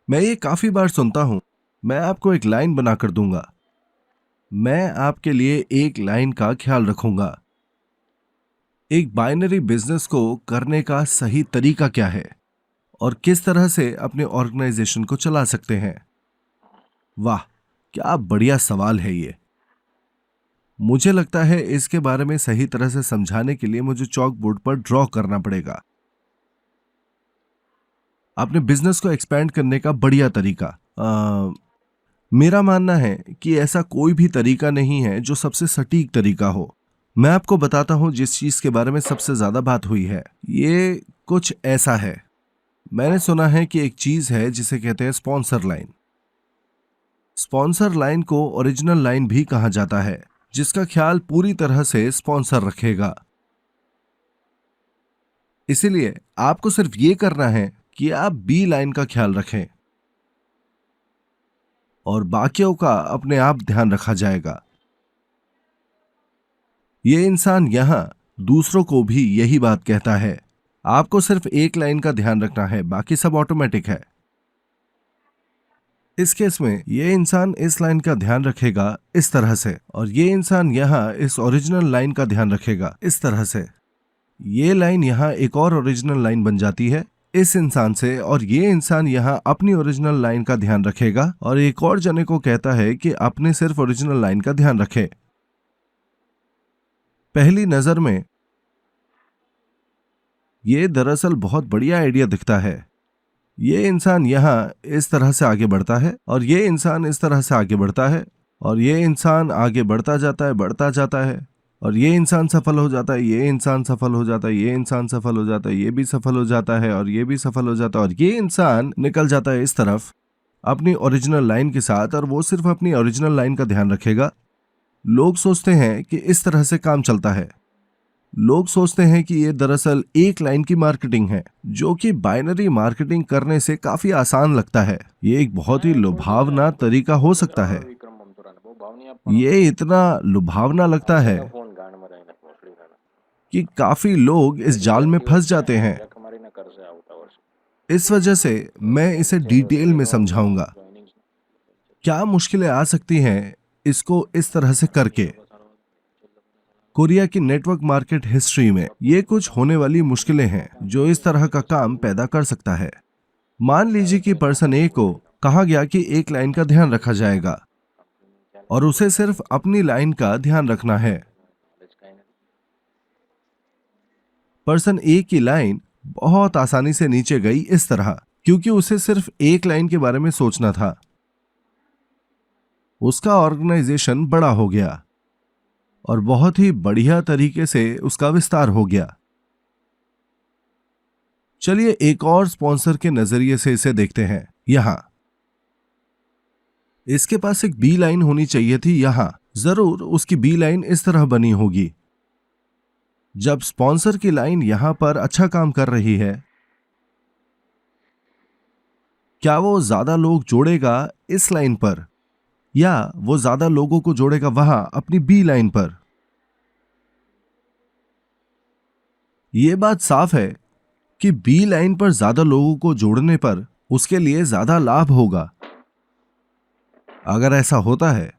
मैं ये काफी बार सुनता हूं। मैं आपको एक लाइन बनाकर दूंगा। मैं आपके लिए एक लाइन का ख्याल रखूंगा। एक बाइनरी बिजनेस को करने का सही तरीका क्या है और किस तरह से अपने ऑर्गेनाइजेशन को चला सकते हैं? वाह, क्या बढ़िया सवाल है ये। मुझे लगता है इसके बारे में सही तरह से समझाने के लिए मुझे चॉक बोर्ड पर ड्रॉ करना पड़ेगा। अपने बिजनेस को एक्सपेंड करने का बढ़िया तरीका। मेरा मानना है कि ऐसा कोई भी तरीका नहीं है जो सबसे सटीक तरीका हो। मैं आपको बताता हूं जिस चीज के बारे में सबसे ज्यादा बात हुई है। ये कुछ ऐसा है। मैंने सुना है कि एक चीज है जिसे कहते हैं स्पॉन्सर लाइन। स्पॉन्सर लाइन को ओरिजिनल लाइन भी कहा जाता है, जिसका ख्याल पूरी तरह से स्पॉन्सर रखेगा। इसीलिए आपको सिर्फ ये करना है कि आप बी लाइन का ख्याल रखें और बाकियों का अपने आप ध्यान रखा जाएगा। ये इंसान यहां दूसरों को भी यही बात कहता है। आपको सिर्फ एक लाइन का ध्यान रखना है, बाकी सब ऑटोमेटिक है। इस केस में ये इंसान इस लाइन का ध्यान रखेगा इस तरह से, और ये इंसान यहां इस ओरिजिनल लाइन का ध्यान रखेगा इस तरह से। ये लाइन यहां एक और ओरिजिनल लाइन बन जाती है इस इंसान से, और ये इंसान यहां अपनी ओरिजिनल लाइन का ध्यान रखेगा और एक और जने को कहता है कि अपने सिर्फ ओरिजिनल लाइन का ध्यान रखे। पहली नजर में ये दरअसल बहुत बढ़िया आइडिया दिखता है। ये इंसान यहां इस तरह से आगे बढ़ता है और ये इंसान इस तरह से आगे बढ़ता है, और ये इंसान आगे बढ़ता जाता है, बढ़ता जाता है, और ये इंसान सफल हो जाता है, ये इंसान सफल हो जाता है, ये इंसान सफल हो जाता है, ये भी सफल हो जाता है, और ये भी सफल हो जाता है, और ये इंसान निकल जाता है इस तरफ अपनी ओरिजिनल लाइन के साथ, और वो सिर्फ अपनी ओरिजिनल लाइन का ध्यान रखेगा। लोग सोचते हैं कि इस तरह से काम चलता है। लोग सोचते हैं कि ये दरअसल एक लाइन की मार्केटिंग है, जो कि बाइनरी मार्केटिंग करने से काफी आसान लगता है। ये एक बहुत ही लुभावना तरीका हो सकता है। ये इतना लुभावना लगता है कि काफी लोग इस जाल में फंस जाते हैं। इस वजह से मैं इसे डिटेल में समझाऊंगा। क्या मुश्किलें आ सकती हैं इसको इस तरह से करके। कोरिया की नेटवर्क मार्केट हिस्ट्री में ये कुछ होने वाली मुश्किलें हैं जो इस तरह का काम पैदा कर सकता है। मान लीजिए कि पर्सन ए को कहा गया कि एक लाइन का ध्यान रखा जाएगा और उसे सिर्फ अपनी लाइन का ध्यान रखना है। पर्सन ए की लाइन बहुत आसानी से नीचे गई इस तरह, क्योंकि उसे सिर्फ एक लाइन के बारे में सोचना था। उसका ऑर्गेनाइजेशन बड़ा हो गया और बहुत ही बढ़िया तरीके से उसका विस्तार हो गया। चलिए एक और स्पॉन्सर के नजरिए से इसे देखते हैं। यहां इसके पास एक बी लाइन होनी चाहिए थी। यहां जरूर उसकी बी लाइन इस तरह बनी होगी। जब स्पॉन्सर की लाइन यहां पर अच्छा काम कर रही है, क्या वो ज्यादा लोग जोड़ेगा इस लाइन पर, या वो ज्यादा लोगों को जोड़ेगा वहां अपनी बी लाइन पर? यह बात साफ है कि बी लाइन पर ज्यादा लोगों को जोड़ने पर उसके लिए ज्यादा लाभ होगा। अगर ऐसा होता है,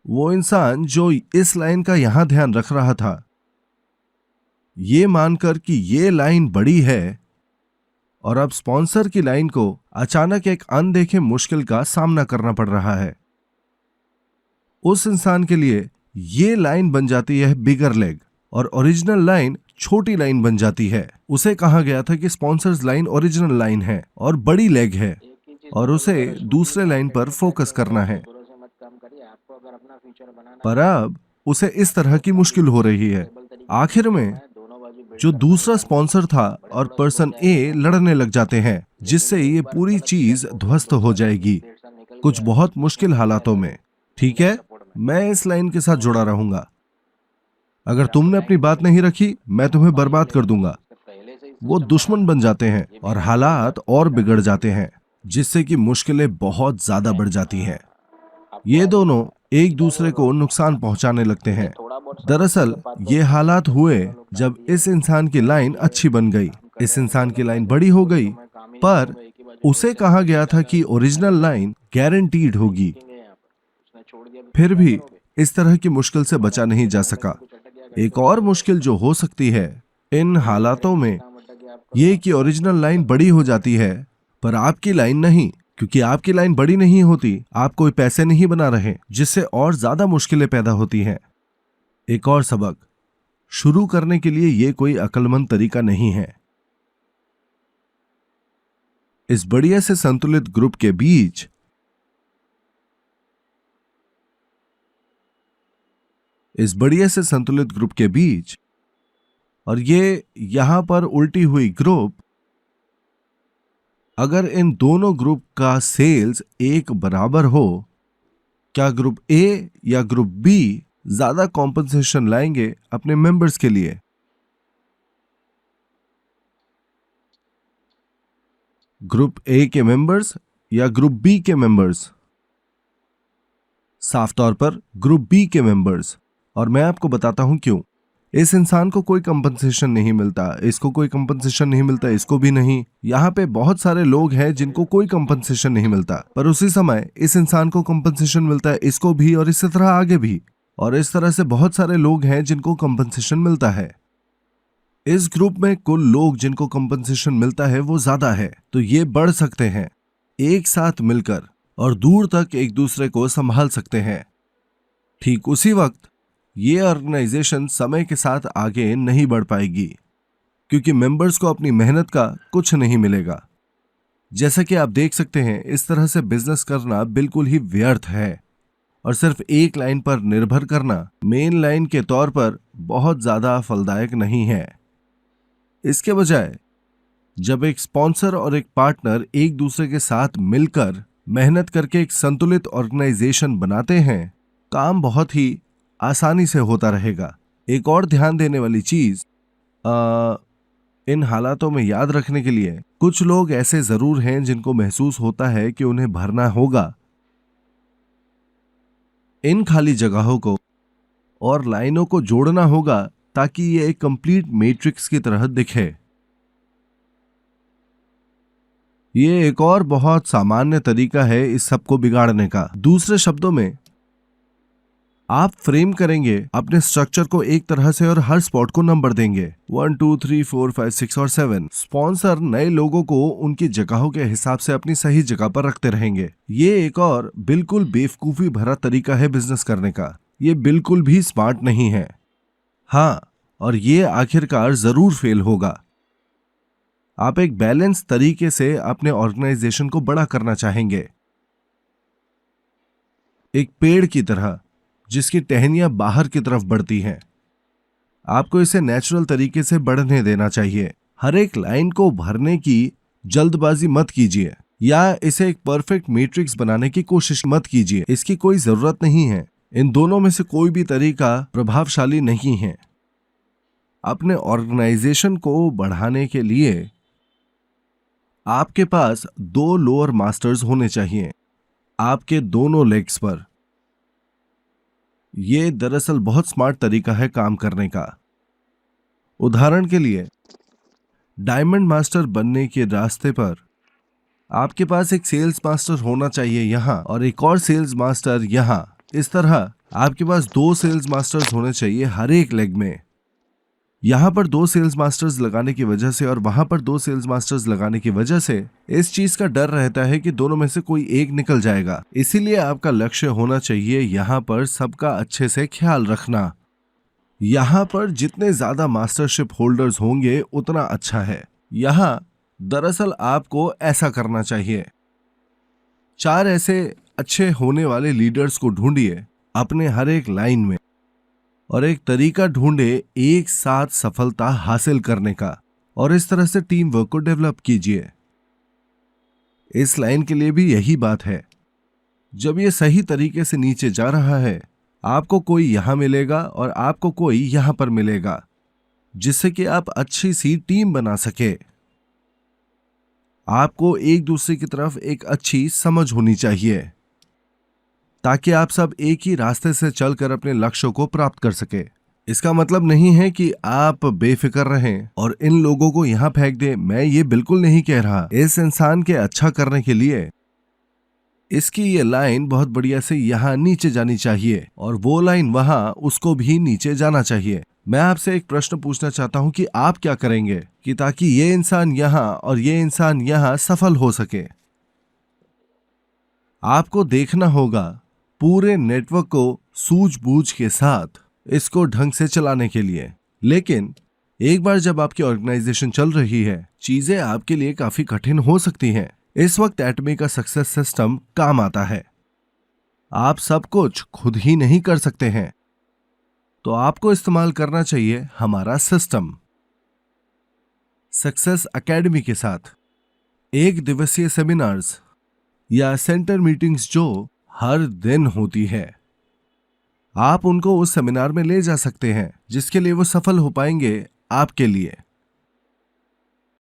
वो इंसान जो इस लाइन का यहां ध्यान रख रहा था, ये मानकर कि ये लाइन बड़ी है और अब स्पॉन्सर की लाइन को अचानक एक अनदेखे मुश्किल का सामना करना पड़ रहा है, उस इंसान के लिए ये लाइन बन जाती है बिगर लेग और ओरिजिनल लाइन छोटी लाइन बन जाती है। उसे कहा गया था कि स्पॉन्सर्स लाइन ओरिजिनल लाइन है और बड़ी लेग है, और उसे दूसरे लाइन पर फोकस करना है। पर अब उसे इस तरह की मुश्किल हो रही है। आखिर में जो दूसरा स्पॉन्सर था और पर्सन ए लड़ने लग जाते हैं, जिससे ये पूरी चीज ध्वस्त हो जाएगी कुछ बहुत मुश्किल हालातों में। ठीक है, मैं इस लाइन के साथ जुड़ा रहूंगा। अगर तुमने अपनी बात नहीं रखी, मैं तुम्हें बर्बाद कर दूंगा। वो दुश्मन बन जाते हैं और हालात और बिगड़ जाते हैं, जिससे कि मुश्किलें बहुत ज्यादा बढ़ जाती हैं। ये दोनों एक दूसरे को नुकसान पहुंचाने लगते हैं। दरअसल ये हालात हुए जब इस इंसान की लाइन अच्छी बन गई, इस इंसान की लाइन बड़ी हो गई, पर उसे कहा गया था कि ओरिजिनल लाइन गारंटीड होगी। फिर भी इस तरह की मुश्किल से बचा नहीं जा सका। एक और मुश्किल जो हो सकती है इन हालातों में ये कि ओरिजिनल लाइन बड़ी हो जाती है पर आपकी लाइन नहीं, क्योंकि आपकी लाइन बड़ी नहीं होती, आप कोई पैसे नहीं बना रहे, जिससे और ज्यादा मुश्किलें पैदा होती हैं। एक और सबक, शुरू करने के लिए यह कोई अक्लमंद तरीका नहीं है। इस बढ़िया से संतुलित ग्रुप के बीच और ये यहां पर उल्टी हुई ग्रुप, अगर इन दोनों ग्रुप का सेल्स एक बराबर हो, क्या ग्रुप ए या ग्रुप बी ज्यादा कॉम्पनसेशन लाएंगे अपने मेंबर्स के लिए? ग्रुप ए के मेंबर्स या ग्रुप बी के मेंबर्स? साफ तौर पर ग्रुप बी के मेंबर्स। और मैं आपको बताता हूं क्यों। इस इंसान को कोई कंपनसेशन नहीं मिलता, इसको कोई कंपनसेशन नहीं मिलता, इसको भी नहीं। यहाँ पे बहुत सारे लोग हैं जिनको कोई कंपनसेशन नहीं मिलता, पर उसी समय इस इंसान को कंपनसेशन मिलता है, इसको भी, और इसी तरह आगे भी। और इस तरह से बहुत सारे लोग हैं जिनको कंपनसेशन मिलता है। इस ग्रुप में कुल लोग जिनको कंपनसेशन मिलता है वो ज्यादा है, तो ये बढ़ सकते हैं एक साथ मिलकर और दूर तक एक दूसरे को संभाल सकते हैं। ठीक उसी वक्त ये ऑर्गेनाइजेशन समय के साथ आगे नहीं बढ़ पाएगी, क्योंकि मेंबर्स को अपनी मेहनत का कुछ नहीं मिलेगा। जैसा कि आप देख सकते हैं, इस तरह से बिजनेस करना बिल्कुल ही व्यर्थ है और सिर्फ एक लाइन पर निर्भर करना मेन लाइन के तौर पर बहुत ज्यादा फलदायक नहीं है। इसके बजाय जब एक स्पॉन्सर और एक पार्टनर एक दूसरे के साथ मिलकर मेहनत करके एक संतुलित ऑर्गेनाइजेशन बनाते हैं, काम बहुत ही आसानी से होता रहेगा। एक और ध्यान देने वाली चीज, इन हालातों में याद रखने के लिए, कुछ लोग ऐसे जरूर हैं जिनको महसूस होता है कि उन्हें भरना होगा इन खाली जगहों को और लाइनों को जोड़ना होगा ताकि ये एक कंप्लीट मैट्रिक्स की तरह दिखे। ये एक और बहुत सामान्य तरीका है इस सब को बिगाड़ने का। दूसरे शब्दों में, आप फ्रेम करेंगे अपने स्ट्रक्चर को एक तरह से और हर स्पॉट को नंबर देंगे 1 2 3 4 5 6 और 7। स्पॉन्सर नए लोगों को उनकी जगहों के हिसाब से अपनी सही जगह पर रखते रहेंगे। ये एक और बिल्कुल बेवकूफी भरा तरीका है बिजनेस करने का। ये बिल्कुल भी स्मार्ट नहीं है। हाँ, और ये आखिरकार जरूर फेल होगा। आप एक बैलेंस तरीके से अपने ऑर्गेनाइजेशन को बड़ा करना चाहेंगे, एक पेड़ की तरह जिसकी टहनियां बाहर की तरफ बढ़ती हैं। आपको इसे नेचुरल तरीके से बढ़ने देना चाहिए। हर एक लाइन को भरने की जल्दबाजी मत कीजिए या इसे एक परफेक्ट मैट्रिक्स बनाने की कोशिश मत कीजिए। इसकी कोई जरूरत नहीं है। इन दोनों में से कोई भी तरीका प्रभावशाली नहीं है। अपने ऑर्गेनाइजेशन को बढ़ाने के लिए आपके पास 2 लोअर मास्टर्स होने चाहिए आपके दोनों लेग्स पर। यह दरअसल बहुत स्मार्ट तरीका है काम करने का। उदाहरण के लिए, डायमंड मास्टर बनने के रास्ते पर आपके पास एक सेल्स मास्टर होना चाहिए यहां और एक और सेल्स मास्टर यहां। इस तरह आपके पास 2 सेल्स मास्टर्स होने चाहिए हर एक लेग में। यहां पर 2 सेल्स मास्टर्स लगाने की वजह से और वहां पर 2 सेल्स मास्टर्स लगाने की वजह से इस चीज का डर रहता है कि दोनों में से कोई एक निकल जाएगा। इसीलिए आपका लक्ष्य होना चाहिए यहां पर सबका अच्छे से ख्याल रखना। यहां पर जितने ज्यादा मास्टरशिप होल्डर्स होंगे उतना अच्छा है। यहां दरअसल आपको ऐसा करना चाहिए, 4 ऐसे अच्छे होने वाले लीडर्स को ढूंढिए अपने हर एक लाइन में और एक तरीका ढूंढे एक साथ सफलता हासिल करने का, और इस तरह से टीम वर्क को डेवलप कीजिए। इस लाइन के लिए भी यही बात है। जब ये सही तरीके से नीचे जा रहा है, आपको कोई यहां मिलेगा और आपको कोई यहां पर मिलेगा, जिससे कि आप अच्छी सी टीम बना सके। आपको एक दूसरे की तरफ एक अच्छी समझ होनी चाहिए ताकि आप सब एक ही रास्ते से चलकर अपने लक्ष्यों को प्राप्त कर सके। इसका मतलब नहीं है कि आप बेफिक्र रहें और इन लोगों को यहां फेंक दें। मैं ये बिल्कुल नहीं कह रहा। इस इंसान के अच्छा करने के लिए इसकी ये लाइन बहुत बढ़िया से यहां नीचे जानी चाहिए और वो लाइन वहां उसको भी नीचे जाना चाहिए। मैं आपसे एक प्रश्न पूछना चाहता हूं कि आप क्या करेंगे कि ताकि ये इंसान यहां और ये इंसान यहां सफल हो सके। आपको देखना होगा पूरे नेटवर्क को सूझबूझ के साथ इसको ढंग से चलाने के लिए। लेकिन एक बार जब आपकी ऑर्गेनाइजेशन चल रही है, चीजें आपके लिए काफी कठिन हो सकती हैं। इस वक्त एटमी का सक्सेस सिस्टम काम आता है। आप सब कुछ खुद ही नहीं कर सकते हैं, तो आपको इस्तेमाल करना चाहिए हमारा सिस्टम। सक्सेस एकेडमी के साथ एक दिवसीय सेमिनार्स या सेंटर मीटिंग्स जो हर दिन होती है, आप उनको उस सेमिनार में ले जा सकते हैं जिसके लिए वो सफल हो पाएंगे आपके लिए।